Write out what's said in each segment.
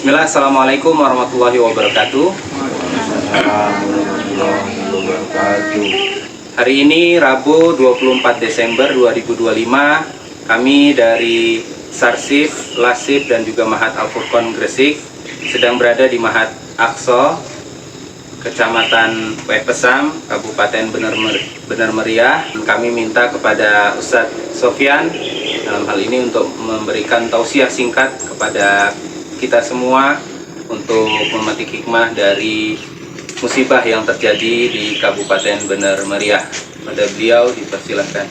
Bismillah, Assalamualaikum warahmatullahi wabarakatuh. Hari ini Rabu 24 Desember 2025, kami dari Sarsif, Lasif dan juga Mahat Al-Furqan Gresik sedang berada di Mahat Aqsa, Kecamatan Wepesam, Kabupaten Bener Meriah. Kami minta kepada Ustadz Sofyan dalam hal ini untuk memberikan tausiah singkat kepada kita semua untuk memetik hikmah dari musibah yang terjadi di Kabupaten Bener Meriah. Pada beliau dipersilahkan.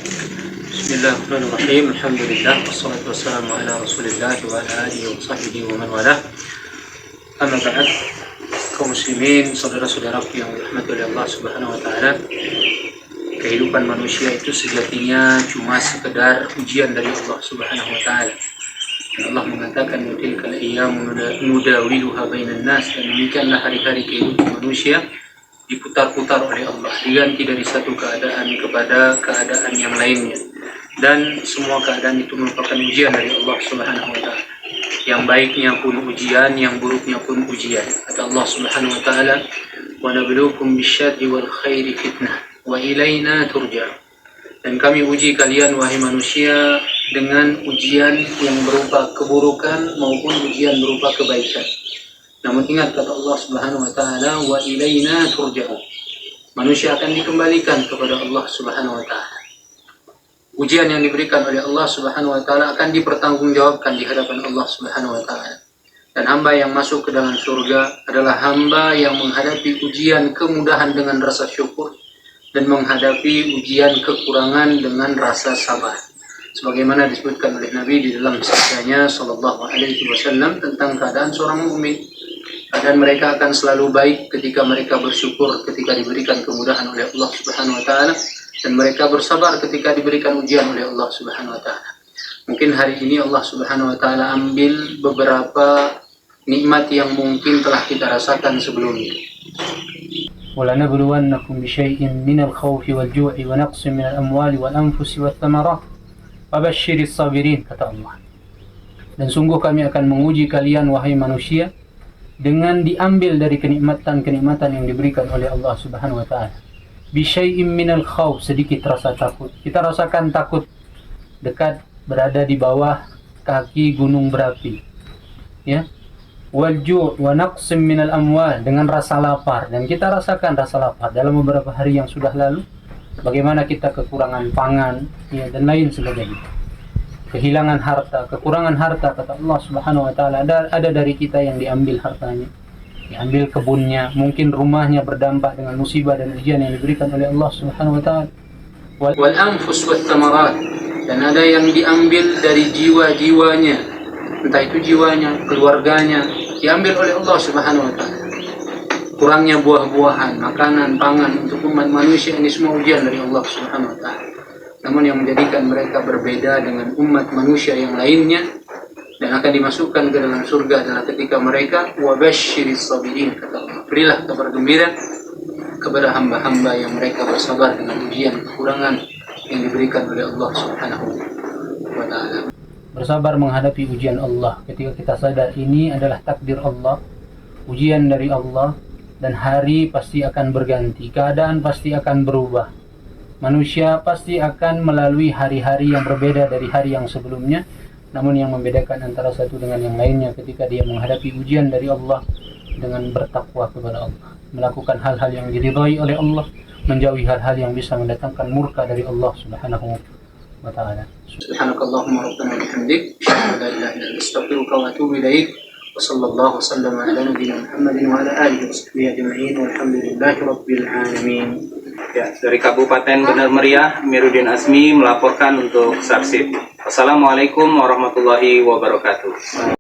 Bismillahirrahmanirrahim. Alhamdulillah wassalatu wassalamu ala Rasulillah wa ala alihi wa sahbihi wa man walah. Amma ba'd. Kaum muslimin, saudara-saudaraku yang dirahmati oleh Allah Subhanahu wa taala. Kehidupan manusia itu sejatinya cuma sekedar ujian dari Allah Subhanahu wa taala. Allah mengatakan tilkal ayyamu nudawiluha bainan nas, dan demikianlah hari-hari kehidupan manusia diputar-putar oleh Allah, diganti dari satu keadaan kepada keadaan yang lainnya, dan semua keadaan itu merupakan ujian dari Allah Subhanahu wa taala. Yang baiknya pun ujian, yang buruknya pun ujian. Kata Allah Subhanahu wa taala, "Wa nabluukum bisyarri wal khairi fitnah wa ilaina turja'un." Dan kami uji kalian wahai manusia dengan ujian yang berupa keburukan maupun ujian berupa kebaikan. Namun ingat kata Allah Subhanahu wa taala, wa ilaina turja'un. Manusia akan dikembalikan kepada Allah Subhanahu wa taala. Ujian yang diberikan oleh Allah Subhanahu wa taala akan dipertanggungjawabkan di hadapan Allah Subhanahu wa taala. Dan hamba yang masuk ke dalam surga adalah hamba yang menghadapi ujian kemudahan dengan rasa syukur dan menghadapi ujian kekurangan dengan rasa sabar. Sebagaimana disebutkan oleh Nabi di dalam sabdanya sallallahu alaihi wasallam tentang keadaan seorang mukmin. Keadaan mereka akan selalu baik ketika mereka bersyukur ketika diberikan kemudahan oleh Allah Subhanahu wa taala, dan mereka bersabar ketika diberikan ujian oleh Allah Subhanahu wa taala. Mungkin hari ini Allah Subhanahu wa taala ambil beberapa nikmat yang mungkin telah kita rasakan sebelumnya. وَلَنَبْلُوَنَّكُمْ بِشَيْءٍ مِنَ الْخَوْفِ وَالْجُوعِ وَنَقْصٍ مِنَ الْأَمْوَالِ وَالْأَنْفُسِ وَالثَّمَرَاتِ وَبَشِّرِ الصَّابِرِينَ, kata Allah. Dan sungguh kami akan menguji kalian wahai manusia dengan diambil dari kenikmatan-kenikmatan yang diberikan oleh Allah Subhanahu wa taala. Bisyai'im minal khawf, sedikit rasa takut. Kita rasakan takut dekat berada di bawah kaki gunung berapi. Ya. Wal ju' wa naqsim minal amwal, dengan rasa lapar, dan kita rasakan rasa lapar dalam beberapa hari yang sudah lalu. Bagaimana kita kekurangan pangan, ya, dan lain sebagainya. Kehilangan harta, kekurangan harta, kata Allah Subhanahu wa taala, ada dari kita yang diambil hartanya, diambil kebunnya, mungkin rumahnya berdampak dengan musibah dan ujian yang diberikan oleh Allah Subhanahu wa taala. Wal anfus wat thamarat, dan ada yang diambil dari jiwa-jiwanya, entah itu jiwanya, keluarganya, diambil oleh Allah Subhanahu wa taala. Kurangnya buah-buahan, makanan, pangan untuk umat manusia, ini semua ujian dari Allah Subhanahu wa taala. Namun yang menjadikan mereka berbeda dengan umat manusia yang lainnya dan akan dimasukkan ke dalam surga adalah ketika mereka wabasyiris sabirin, kata Allah, berilah kabar gembira kepada hamba-hamba yang mereka bersabar dengan ujian kekurangan yang diberikan oleh Allah Subhanahu wa taala. Bersabar menghadapi ujian Allah ketika kita sadar ini adalah takdir Allah, ujian dari Allah, dan hari pasti akan berganti, keadaan pasti akan berubah. Manusia pasti akan melalui hari-hari yang berbeda dari hari yang sebelumnya. Namun yang membedakan antara satu dengan yang lainnya ketika dia menghadapi ujian dari Allah dengan bertakwa kepada Allah, melakukan hal-hal yang diridhai oleh Allah, menjauhi hal-hal yang bisa mendatangkan murka dari Allah Subhanahu wa ta'ala. Subhanakallahumma rabbana bihamdik, asyhadu an la ilaha illa anta, astaghfiruka wa atubu ilaik. Wa sallallahu wasallam ala nabiyyina Muhammadin wa ala alihi wa sahbihi ajma'in, walhamdulillahi rabbil alamin. Ya, dari Kabupaten Bener Meriah, Amiruddin Azmi melaporkan untuk Sarsif. Wassalamualaikum warahmatullahi wabarakatuh.